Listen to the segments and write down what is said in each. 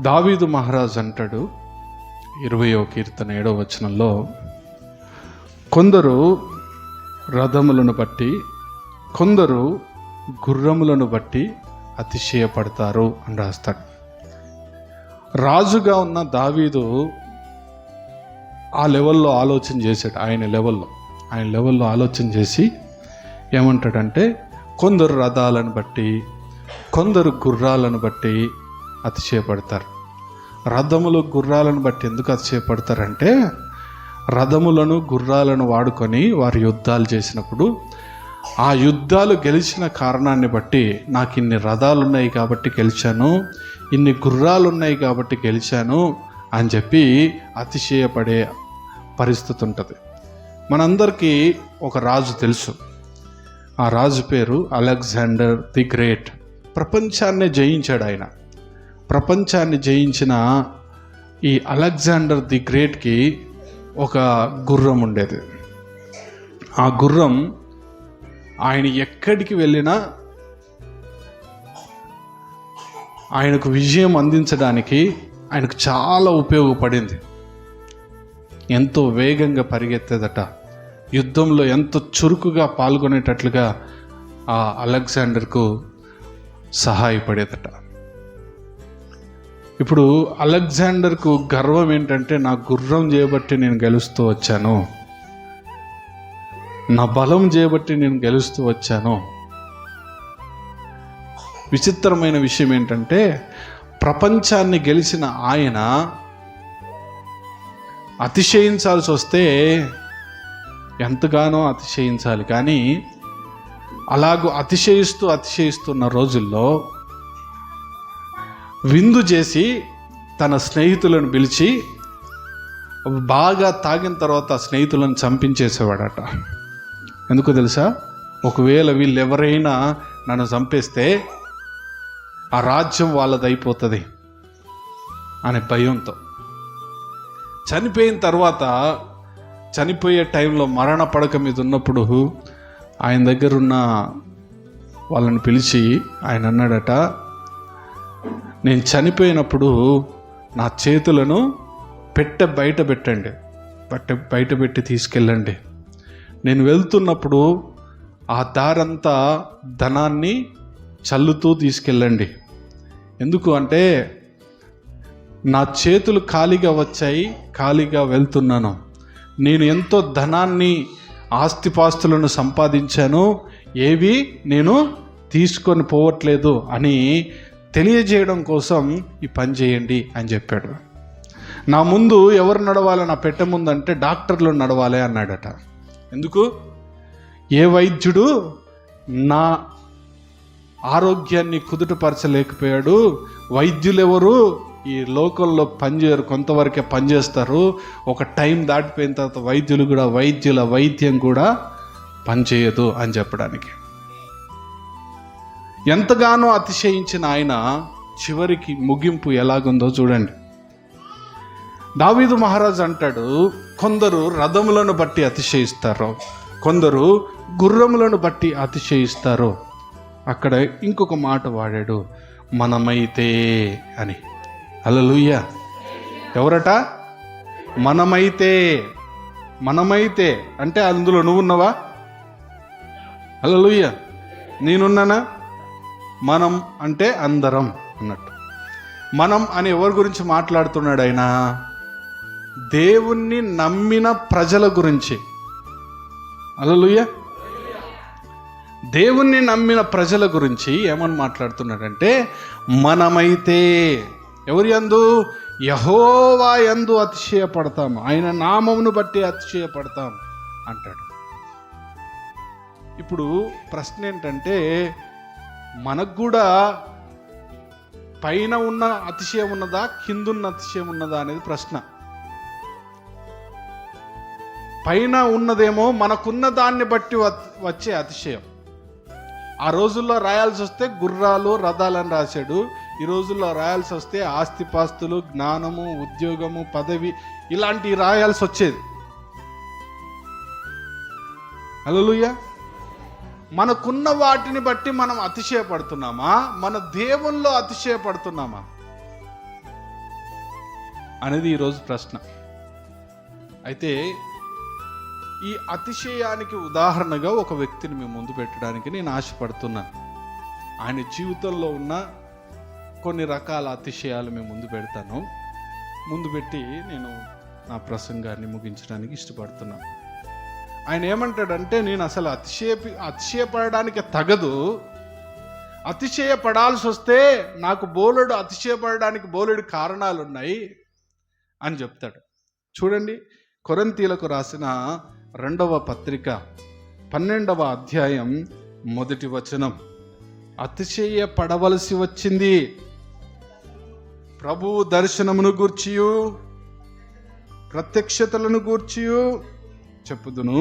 దావీదు మహారాజు అంటాడు 20వ కీర్తన 7వ వచనంలో, కొందరు రథములను బట్టి కొందరు గుర్రములను బట్టి అతిశయపడతారు అని రాస్తాడు. రాజుగా ఉన్న దావీదు ఆ లెవెల్లో ఆలోచన చేశాడు. ఆయన లెవెల్లో ఆలోచన చేసి ఏమంటాడంటే, కొందరు రథాలను బట్టి కొందరు గుర్రాలను బట్టి అతిశయపడతారు. రథములు గుర్రాలను బట్టి ఎందుకు అతిశయపడతారంటే, రథములను గుర్రాలను వాడుకొని వారు యుద్ధాలు చేసినప్పుడు ఆ యుద్ధాలు గెలిచిన కారణాన్ని బట్టి నాకు ఇన్ని రథాలు ఉన్నాయి కాబట్టి గెలిచాను, ఇన్ని గుర్రాలు ఉన్నాయి కాబట్టి గెలిచాను అని చెప్పి అతిశయపడే పరిస్థితి ఉంటుంది. మనందరికీ ఒక రాజు తెలుసు. ఆ రాజు పేరు అలెగ్జాండర్ ది గ్రేట్. ప్రపంచాన్ని జయించాడు ఆయన. ప్రపంచాన్ని జయించిన ఈ అలెగ్జాండర్ ది గ్రేట్కి ఒక గుర్రం ఉండేది. ఆ గుర్రం ఆయన ఎక్కడికి వెళ్ళినా ఆయనకు విజయం అందించడానికి ఆయనకు చాలా ఉపయోగపడింది. ఎంతో వేగంగా పరిగెత్తేదట, యుద్ధంలో ఎంతో చురుకుగా పాల్గొనేటట్లుగా ఆ అలెగ్జాండర్కు సహాయపడేదట. ఇప్పుడు అలెగ్జాండర్కు గర్వం ఏంటంటే, నా గుర్రం చేయబట్టి నేను గెలుస్తూ వచ్చాను, నా బలం చేయబట్టి నేను గెలుస్తూ వచ్చాను. విచిత్రమైన విషయం ఏంటంటే, ప్రపంచాన్ని గెలిచిన ఆయన అతిశయించాల్సి వస్తే ఎంతగానో అతిశయించాలి. కానీ అలాగూ అతిశయిస్తున్న రోజుల్లో విందు చేసి తన స్నేహితులను పిలిచి బాగా తాగిన తర్వాత స్నేహితులను చంపించేసేవాడట. ఎందుకు తెలుసా? ఒకవేళ వీళ్ళు ఎవరైనా నన్ను చంపేస్తే ఆ రాజ్యం వాళ్ళదైపోతుంది అనే భయంతో. చనిపోయిన తర్వాత, చనిపోయే టైంలో మరణ పడక మీద ఉన్నప్పుడు ఆయన దగ్గర ఉన్న వాళ్ళని పిలిచి ఆయన అన్నాడట, నేను చనిపోయినప్పుడు నా చేతులను బయట పెట్టండి, బయట పెట్టి తీసుకెళ్ళండి. నేను వెళ్తున్నప్పుడు ఆ దారంతా ధనాన్ని చల్లుతూ తీసుకెళ్ళండి. ఎందుకు అంటే, నా చేతులు ఖాళీగా వచ్చాయి, ఖాళీగా వెళ్తున్నాను. నేను ఎంతో ధనాన్ని, ఆస్తిపాస్తులను సంపాదించాను, ఏవి నేను తీసుకొని పోవట్లేదు అని తెలియజేయడం కోసం ఈ పని చేయండి అని చెప్పాడు. నా ముందు ఎవరు నడవాలి, నా పెట్టె ముందు అంటే డాక్టర్లు నడవాలి అన్నాడట. ఎందుకు? ఏ వైద్యుడు నా ఆరోగ్యాన్ని కుదుటపరచలేకపోయాడు. వైద్యులు ఎవరు ఈ లోకంలో పనిచేయరు, కొంతవరకే పనిచేస్తారు. ఒక టైం దాటిపోయిన తర్వాత వైద్యుల వైద్యం కూడా పనిచేయదు అని చెప్పడానికి. ఎంతగానో అతిశయించిన ఆయన చివరికి ముగింపు ఎలాగుందో చూడండి. దావీదు మహారాజు అంటాడు, కొందరు రథములను బట్టి అతిశయిస్తారు, కొందరు గుర్రములను బట్టి అతిశయిస్తారు. అక్కడ ఇంకొక మాట వాడాడు, మనమైతే అని. హల్లెలూయా. ఎవరట? మనమైతే అంటే అందులో నువ్వున్నావా? హల్లెలూయా. నేనున్నానా? మనం అంటే అందరం అన్నట్టు. మనం అని ఎవరి గురించి మాట్లాడుతున్నాడు ఆయన? దేవుణ్ణి నమ్మిన ప్రజల గురించి. హల్లెలూయా. దేవుణ్ణి నమ్మిన ప్రజల గురించి ఏమని మాట్లాడుతున్నాడంటే, మనమైతే ఎవరి యందు? యెహోవా యందు అతిశయపడతాం, ఆయన నామమును బట్టి అతిశయపడతాం అంటాడు. ఇప్పుడు ప్రశ్న ఏంటంటే, మనకు కూడా పైన ఉన్న అతిశయం ఉన్నదా, కిందున్న అతిశయం ఉన్నదా అనేది ప్రశ్న. పైన ఉన్నదేమో మనకున్న దాన్ని బట్టి వచ్చే అతిశయం. ఆ రోజుల్లో రాయాల్సి వస్తే గుర్రాలు రథాలని రాశాడు. ఈ రోజుల్లో రాయాల్సి వస్తే ఆస్తిపాస్తులు, జ్ఞానము, ఉద్యోగము, పదవి ఇలాంటివి రాయాల్సి వచ్చేది. హల్లెలూయా. మనకున్న వాటిని బట్టి మనం అతిశయపడుతున్నామా, మన దేవుల్లో అతిశయపడుతున్నామా? అనేది ఈరోజు ప్రశ్న. అయితే ఈ అతిశయానికి ఉదాహరణగా ఒక వ్యక్తిని మేము ముందు పెట్టడానికి నేను ఆశపడుతున్నాను. ఆయన జీవితంలో ఉన్న కొన్ని రకాల అతిశయాలు మేము ముందు పెడతాను. ముందు పెట్టి నేను నా ప్రసంగాన్ని ముగించడానికి ఇష్టపడుతున్నాను. ఆయన ఏమంటాడంటే, నేను అసలు అతిశయపడడానికి తగదు, అతిశయపడాల్సి వస్తే నాకు అతిశయపడడానికి బోలెడు కారణాలు ఉన్నాయి అని చెప్తాడు. చూడండి, కొరింథీయులకు రాసిన 2వ పత్రిక 12వ అధ్యాయం 1వ వచనం. అతిశయపడవలసి వచ్చింది ప్రభువు దర్శనమును గూర్చియు ప్రత్యక్షతలను గూర్చియు చెప్పుదును,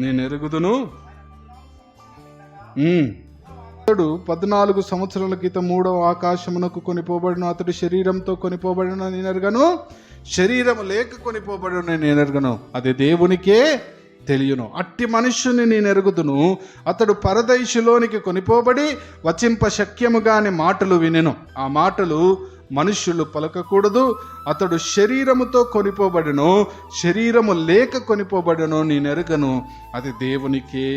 నేను ఎరుగుదును. 14 సంవత్సరాల క్రితం 3వ ఆకాశమునకు కొనిపోబడిన అతడు శరీరంతో కొనిపోబడిన నేను ఎరగను, శరీరము లేక కొనిపోబడిన నేను ఎరగను, అది దేవునికే తెలియను. అట్టి మనుష్యుని నేను ఎరుగుదును, అతడు పరదైషులోనికి కొనిపోబడి వచింప శక్యముగాని మాటలు వినెను, ఆ మాటలు మనుష్యులు పలకకూడదు. అతడు శరీరముతో కొనిపోబడెను, శరీరము లేక కొనిపోబడెను నేను ఎరగను, అది దేవునికే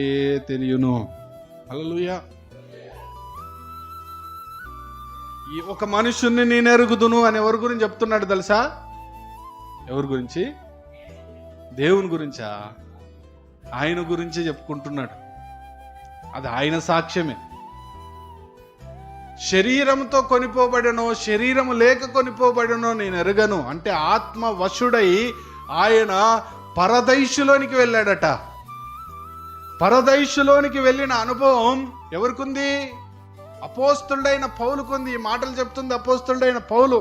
తెలియను. హల్లెలూయా. ఈ ఒక మనుషుణ్ణి నేను ఎరుగుదును అని ఎవరి గురించి చెప్తున్నాడు తెలుసా? ఎవరి గురించి? దేవుని గురించా? ఆయన గురించి చెప్పుకుంటున్నాడు. అది ఆయన సాక్ష్యమే. శరీరంతో కొనిపోబడెనో శరీరము లేక కొనిపోబడెనో నేను ఎరగను అంటే ఆత్మ వశుడై ఆయన పరదైషులోనికి వెళ్ళాడట. పరదైషులోనికి వెళ్ళిన అనుభవం ఎవరికుంది? అపోస్తలుడైన పౌలుకుంది. ఈ మాటలు చెప్తుంది అపోస్తలుడైన పౌలు.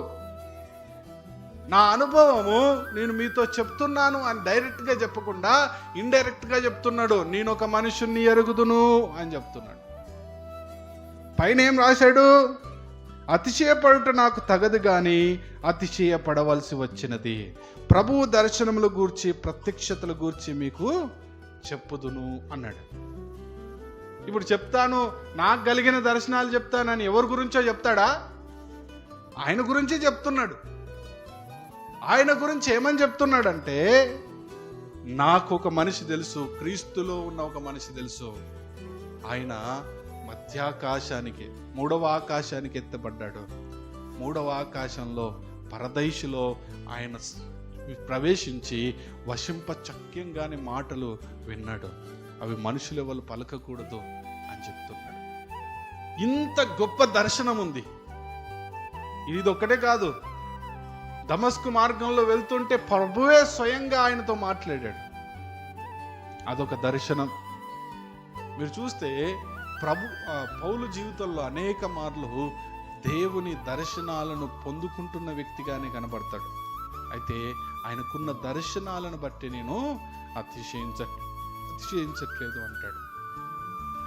నా అనుభవము నేను మీతో చెప్తున్నాను అని డైరెక్ట్గా చెప్పకుండా ఇండైరెక్ట్గా చెప్తున్నాడు. నేను ఒక మనుషుణ్ణి ఎరుగుదును అని చెప్తున్నాడు. పైన ఏం రాశాడు? అతిశయపడుట నాకు తగదు గాని అతిశయపడవలసి వచ్చినది, ప్రభువు దర్శనముల గూర్చి ప్రత్యక్షతల గూర్చి మీకు చెప్పుదును అన్నాడు. ఇప్పుడు చెప్తాను, నాకు కలిగిన దర్శనాలు చెప్తానని ఎవరి గురించో చెప్తాడా? ఆయన గురించి చెప్తున్నాడు. ఆయన గురించి ఏమని చెప్తున్నాడంటే, నాకు ఒక మనిషి తెలుసు, క్రీస్తులో ఉన్న ఒక మనిషి తెలుసు. ఆయన మధ్యాకాశానికి 3వ ఆకాశానికి ఎత్తబడ్డాడు. 3వ ఆకాశంలో పరదైషులో ఆయన ప్రవేశించి వశింప చక్యంగాని మాటలు విన్నాడు. అవి మనుషులు ఎవరు పలకకూడదు అని చెప్తున్నాడు. ఇంత గొప్ప దర్శనం ఉంది. ఇది ఒక్కటే కాదు, దమస్కు మార్గంలో వెళ్తుంటే ప్రభువే స్వయంగా ఆయనతో మాట్లాడాడు. అదొక దర్శనం. మీరు చూస్తే పౌలు జీవితంలో అనేక మార్లు దేవుని దర్శనాలను పొందుకుంటున్న వ్యక్తిగానే కనబడతాడు. అయితే ఆయనకున్న దర్శనాలను బట్టి నేను అతిశయించట్లేదు అంటాడు.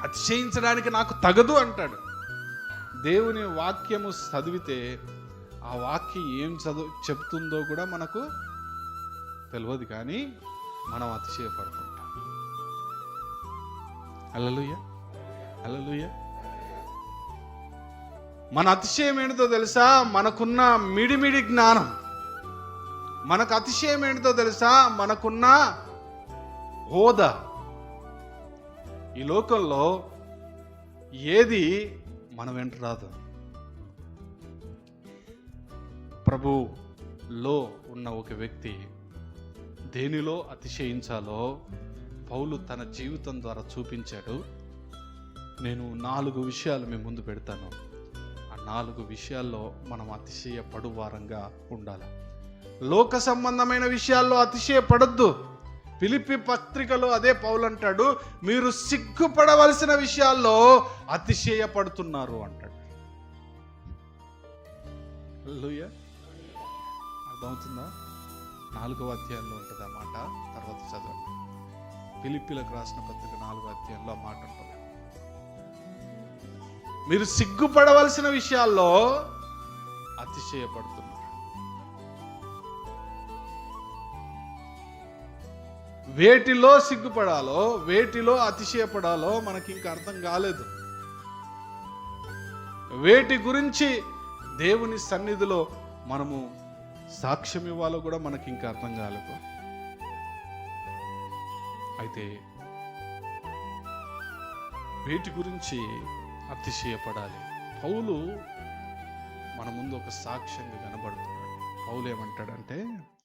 అతిశయించడానికి నాకు తగదు అంటాడు. దేవుని వాక్యము చదివితే ఆ వాక్యం ఏం చెప్తుందో కూడా మనకు తెలియదు, కానీ మనం అతిశయపడుతుంటాం. హల్లెలూయా, హల్లెలూయా. మన అతిశయం ఏంటో తెలుసా? మనకున్న మిడిమిడి జ్ఞానం. మనకు అతిశయం ఏంటో తెలుసా? మనకున్న హోదా. ఈ లోకంలో ఏది మన వెంట రాదు. ప్రభులో ఉన్న ఒక వ్యక్తి దేనిలో అతిశయించాలో పౌలు తన జీవితం ద్వారా చూపించాడు. నేను 4 విషయాలు మీ ముందు పెడతాను. ఆ 4 విషయాల్లో మనం అతిశయపడు వారంగా ఉండాలి. లోక సంబంధమైన విషయాల్లో అతిశయపడద్దు. ఫిలిప్పీ పత్రికలో అదే పౌలు అంటాడు, మీరు సిగ్గుపడవలసిన విషయాల్లో అతిశయపడుతున్నారు అంటాడు. హల్లెలూయా. అర్థమవుతుందా? 4వ అధ్యాయంలో ఉంటుంది ఆ మాట. తర్వాత చదవండి. ఫిలిప్పీలకు రాసిన పత్రిక 4వ అధ్యాయంలో ఆ మాట ఉంటుంది. మీరు సిగ్గుపడవలసిన విషయాల్లో అతిశయపడుతున్నారు. వేటిలో సిగ్గుపడాలో వేటిలో అతిశయపడాలో మనకి ఇంకా అర్థం కాలేదు. వేటి గురించి దేవుని సన్నిధిలో మనము సాక్ష్యం ఇవ్వాలో కూడా మనకి ఇంకా అర్థం కాలేదు. అయితే వీటి గురించి అతిశయపడాలి. పౌలు మన ముందు ఒక సాక్ష్యంగా కనబడుతున్నాడు. పౌలు ఏమంటాడంటే,